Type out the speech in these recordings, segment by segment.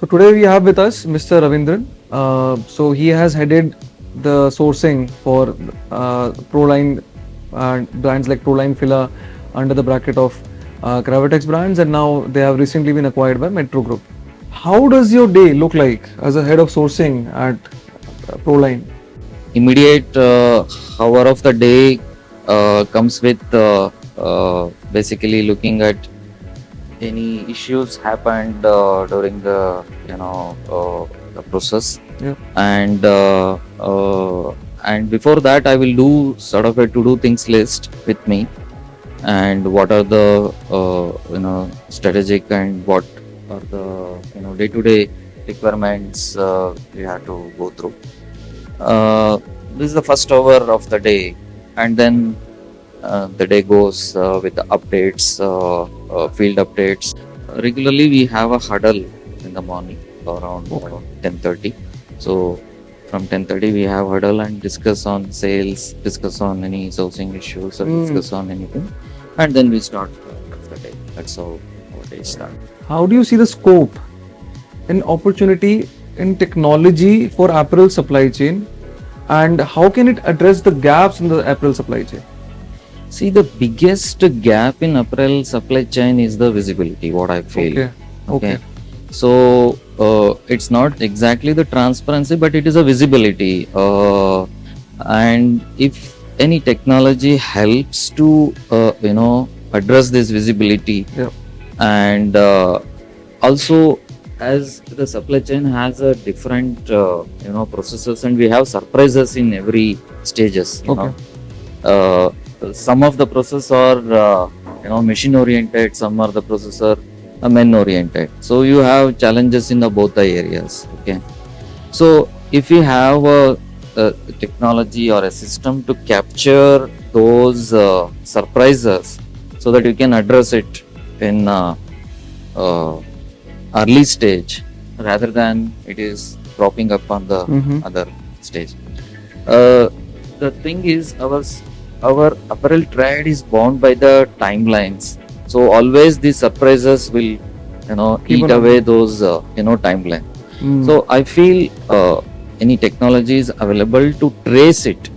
So today we have with us Mr. Ravindran. So he has headed the sourcing for Proline and brands like Proline Fila under the bracket of Gravitex brands, and now they have recently been acquired by Metro Group. How does your day look like as a head of sourcing at Proline? Immediate hour of the day comes with basically looking at any issues happened during the the process. Yeah. And before that I will do sort of a to do things list with me, and what are the strategic and what are the day to day requirements we have to go through. This is the first hour of the day, and then the day goes with the updates, field updates. Regularly, we have a huddle in the morning around 10:30. So from 10:30, we have huddle and discuss on sales, discuss on any sourcing issues, or discuss on anything, and then we start the day. That's how our day starts. How do you see the scope and opportunity in technology for apparel supply chain, and how can it address the gaps in the apparel supply chain? See, the biggest gap in apparel supply chain is the visibility, what I feel. Okay. So it's not exactly the transparency, but it is a visibility. And if any technology helps to address this visibility, Yeah. and also as the supply chain has a different processes, and we have surprises in every stages. Some of the process are machine oriented, some are the processor men oriented, so you have challenges in both the areas. Okay, so if you have a technology or a system to capture those surprises so that you can address it in early stage rather than it is propping up on the other stage. The thing is, our apparel trade is bound by the timelines, so always these surprises will eat away those timeline. So I feel any technology is available to trace it,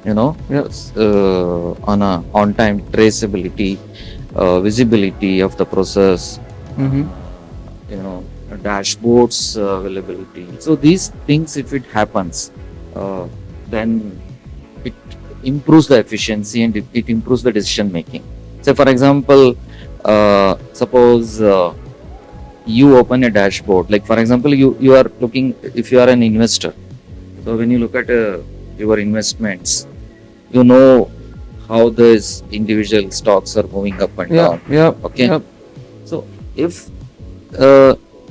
on a on time traceability, visibility of the process, dashboards availability. So these things, if it happens, then it improves the efficiency and it improves the decision making. So for example, suppose you open a dashboard, like for example you are looking, if you are an investor, so when you look at your investments, you know how these individual stocks are moving up and down. Okay. So if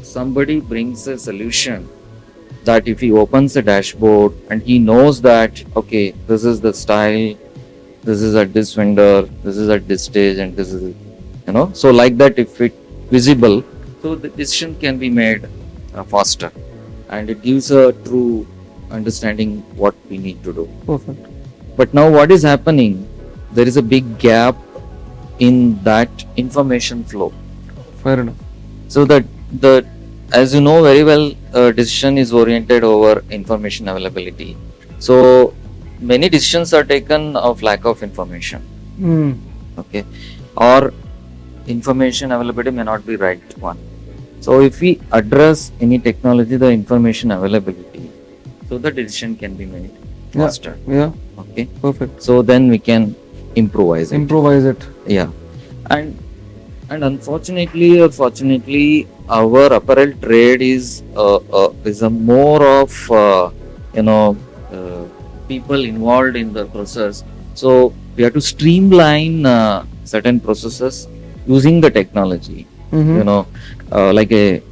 somebody brings a solution that if he opens a dashboard and he knows that, okay, this is the style, this is at this vendor, this is at this stage, and this is, so like that, if it visible, so the decision can be made faster, and it gives a true understanding what we need to do. Perfect. But now what is happening, there is a big gap in that information flow. Fair enough. So that as you know very well, decision is oriented over information availability. So many decisions are taken of lack of information. Okay, or information availability may not be right one. So if we address any technology, the information availability, so the decision can be made faster. Okay, perfect. So then we can improvise it. Yeah. And unfortunately or fortunately, our apparel trade is a more of people involved in the process. So we have to streamline certain processes using the technology. Like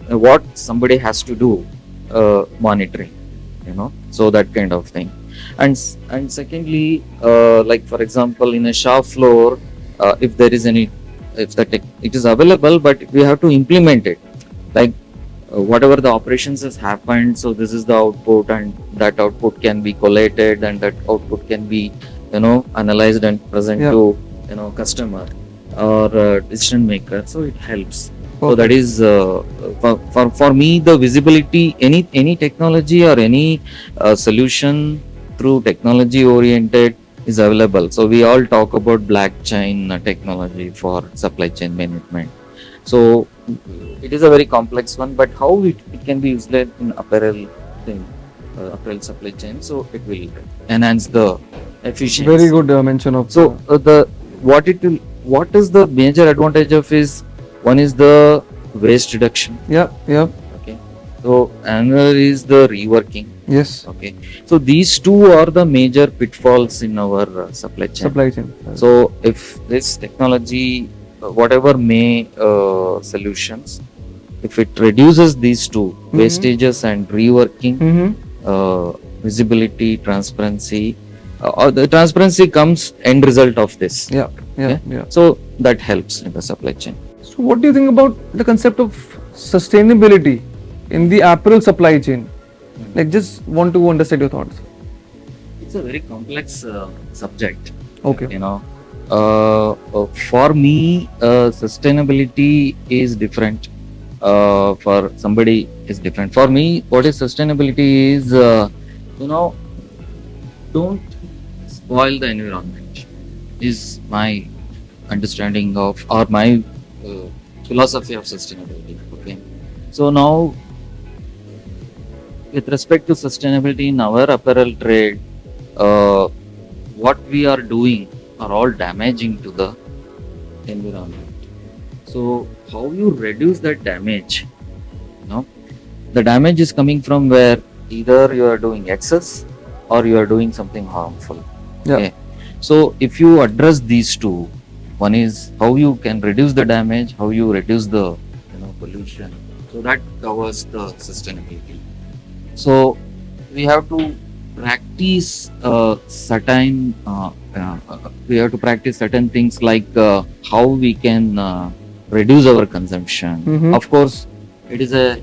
what somebody has to do, monitoring. So that kind of thing. And secondly, like for example, in a shop floor, if there is any, if it is available, but we have to implement it, like whatever the operations has happened, so this is the output, and that output can be collated, and that output can be analyzed and present to customer or decision maker. So it helps. So that is for me the visibility. Any technology or any solution through technology oriented is available. So we all talk about blockchain technology for supply chain management. So it is a very complex one, but how it can be used in apparel thing, apparel supply chain. So it will enhance the efficiency. Very good mention of. So what is the major advantage of is one is the waste reduction. Yeah. Okay. So another is the reworking. Yes. Okay. So these two are the major pitfalls in our supply chain. So if this technology, whatever may solutions, if it reduces these two, wastages and reworking, visibility, transparency, the transparency comes end result of this. Yeah. So that helps in the supply chain. So what do you think about the concept of sustainability in the apparel supply chain? Like, just want to understand your thoughts. It's a very complex subject. Okay. You know, for me, sustainability is different. For somebody is different. For me, what is sustainability is, don't spoil the environment. Is my understanding of or my philosophy of sustainability. Okay. So now, with respect to sustainability in our apparel trade, what we are doing are all damaging to the environment. So how you reduce that damage? The damage is coming from where either you are doing excess or you are doing something harmful. Yeah. Okay. So if you address these two, one is how you can reduce the damage, how you reduce the pollution. So that covers the sustainability. So we have to practice certain things like how we can reduce our consumption. Of course, it is a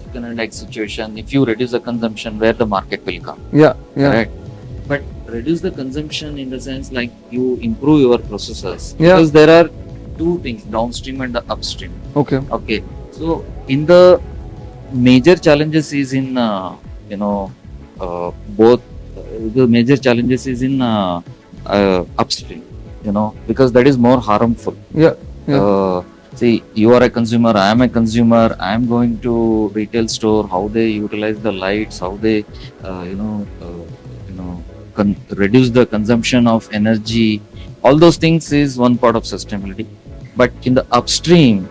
chicken and egg situation. If you reduce the consumption, where the market will come? Yeah. Correct. But reduce the consumption in the sense like you improve your processes. Yeah. Because there are two things, downstream and the upstream. Okay. So in the major challenges is in both the major challenges is in upstream, because that is more harmful. See, you are a consumer, I am a consumer, I am going to retail store, how they utilize the lights, how they reduce the consumption of energy, all those things is one part of sustainability. But in the upstream,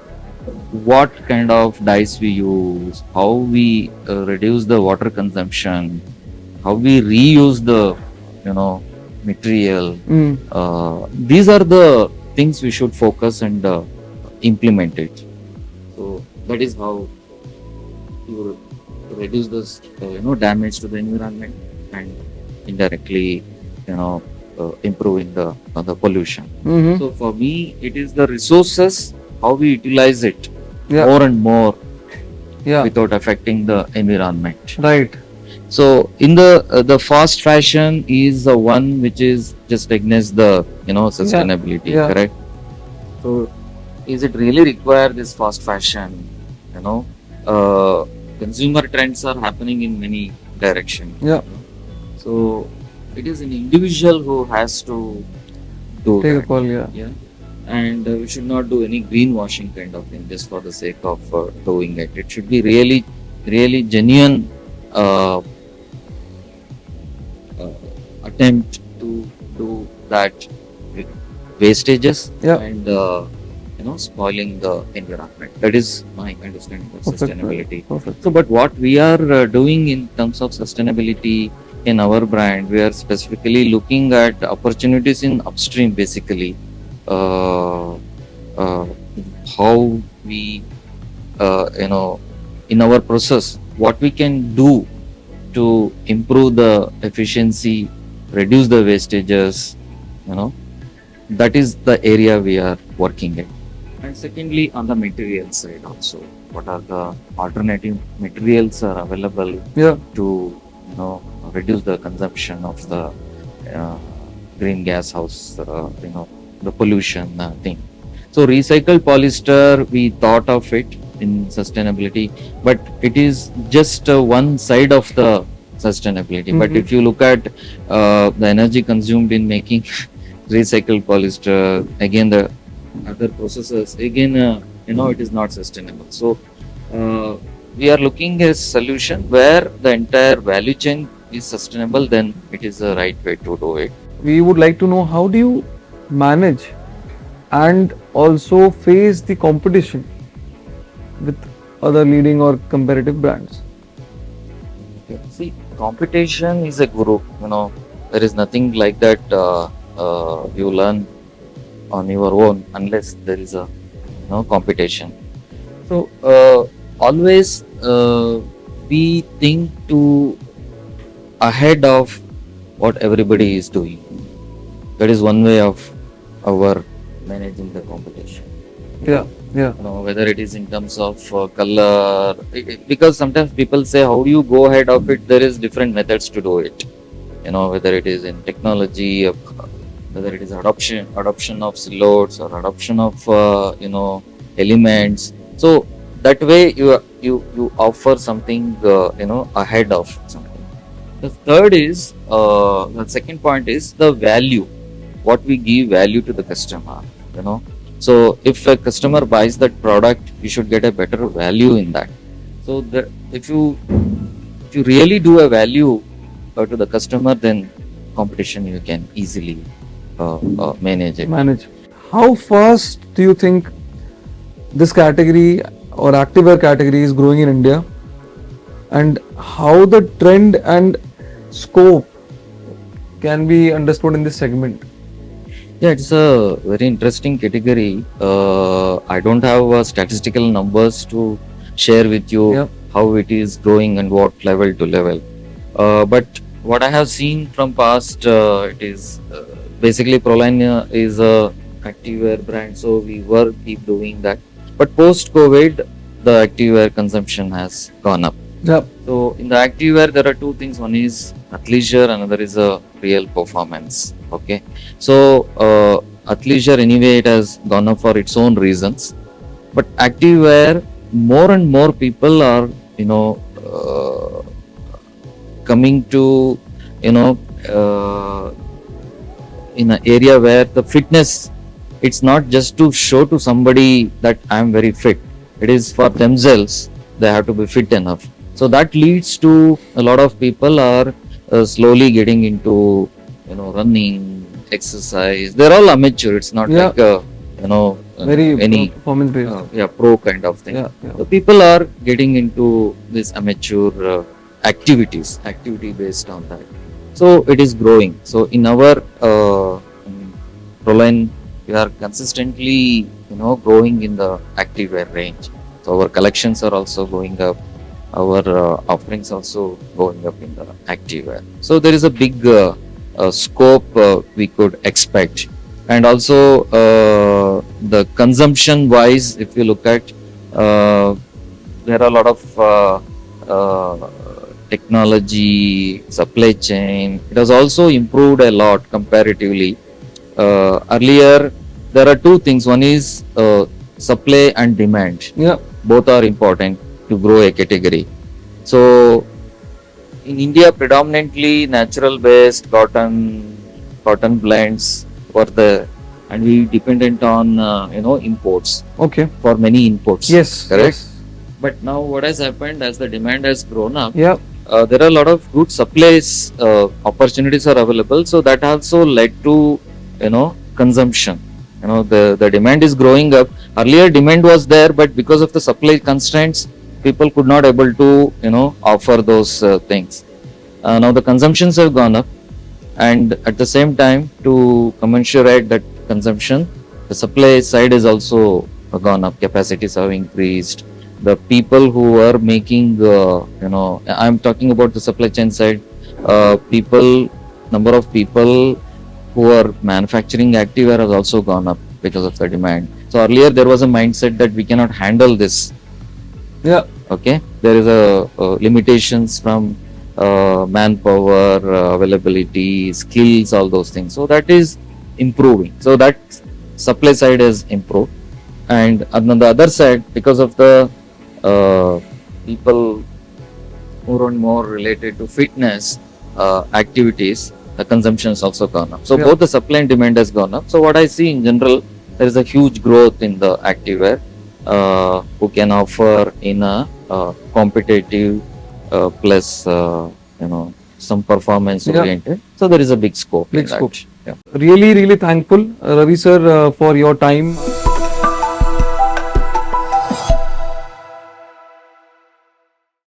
what kind of dyes we use, how we reduce the water consumption, how we reuse the material, these are the things we should focus and implement it. So that is how you reduce this damage to the environment and indirectly improving the pollution. So for me, it is the resources, how we utilize it more and more without affecting the environment. Right. So in the fast fashion is the one which is just against the sustainability. Correct. So is it really require this fast fashion? Consumer trends are happening in many directions. So it is an individual who has to do Take that. a call. And we should not do any greenwashing kind of thing just for the sake of doing it. It should be really, really genuine attempt to do that with wastages and spoiling the environment. That is my understanding of sustainability. Perfect. So, but what we are doing in terms of sustainability in our brand, we are specifically looking at opportunities in upstream, basically. How we in our process, what we can do to improve the efficiency, reduce the wastages, that is the area we are working in. And secondly, on the material side also, what are the alternative materials are available to reduce the consumption of the green gas house, the pollution thing. So recycled polyester, we thought of it in sustainability, but it is just one side of the sustainability. But if you look at the energy consumed in making recycled polyester, again the other processes, again it is not sustainable. So we are looking at a solution where the entire value chain is sustainable. Then it is the right way to do it. We would like to know, how do you manage and also face the competition with other leading or comparative brands? See, competition is a guru. There is nothing like that. You learn on your own unless there is a competition. So always we think to ahead of what everybody is doing. That is one way of our managing the competition. Yeah. Whether it is in terms of color, because sometimes people say, how do you go ahead of it? There is different methods to do it. Whether it is in technology, whether it is adoption of silhouettes or adoption of elements. So that way you offer something ahead of something. The second point is the value. What we give value to the customer. So if a customer buys that product, you should get a better value in that. So if you really do a value to the customer, then competition you can easily manage it. How fast do you think this category or activewear category is growing in India, and how the trend and scope can be understood in this segment? Yeah, it's a very interesting category. I don't have statistical numbers to share with you how it is growing and what level to level. But what I have seen from past, it is basically Proline is a activewear brand, so we were keep doing that. But post-COVID, the activewear consumption has gone up. Yep. So in the activewear, there are two things. One is athleisure, another is a real performance. Okay. So athleisure anyway, it has gone up for its own reasons. But activewear, more and more people are coming to in an area where the fitness, it's not just to show to somebody that I am very fit. It is for themselves. They have to be fit enough. So that leads to a lot of people are slowly getting into running, exercise. They're all amateur. It's not like very any performance based. Pro kind of thing. So people are getting into this amateur activity based on that. So it is growing. So in our Proline, we are consistently growing in the activewear range. So our collections are also going up. Our offerings also going up in the activewear. So there is a big scope we could expect. And also the consumption wise, if you look at, there are a lot of technology, supply chain. It has also improved a lot comparatively. Earlier, there are two things. One is supply and demand. Both are important to grow a category. So in India, predominantly natural based cotton blends were there, and we dependent on imports. Okay. For many inputs. Yes. Correct. Yes. But now what has happened as the demand has grown up? Yeah. There are a lot of good supplies opportunities are available. So that also led to consumption. The demand is growing up. Earlier demand was there, but because of the supply constraints, people could not able to offer those things. Now the consumptions have gone up, and at the same time, to commensurate that consumption, the supply side is also gone up. Capacities have increased. The people who are making I'm talking about the supply chain side, number of people who are manufacturing activewear has also gone up because of the demand. So earlier there was a mindset that we cannot handle this. Yeah. Okay. There is a limitations from manpower, availability, skills, all those things. So that is improving. So that supply side is improved. And on the other side, because of the people more and more related to fitness activities, the consumption has also gone up. So Yeah. both the supply and demand has gone up. So what I see in general, there is a huge growth in the activewear who can offer in a competitive plus some performance Yeah. oriented. So there is a big scope. Big in that. scope. Yeah. Really, really thankful, Ravi sir, for your time.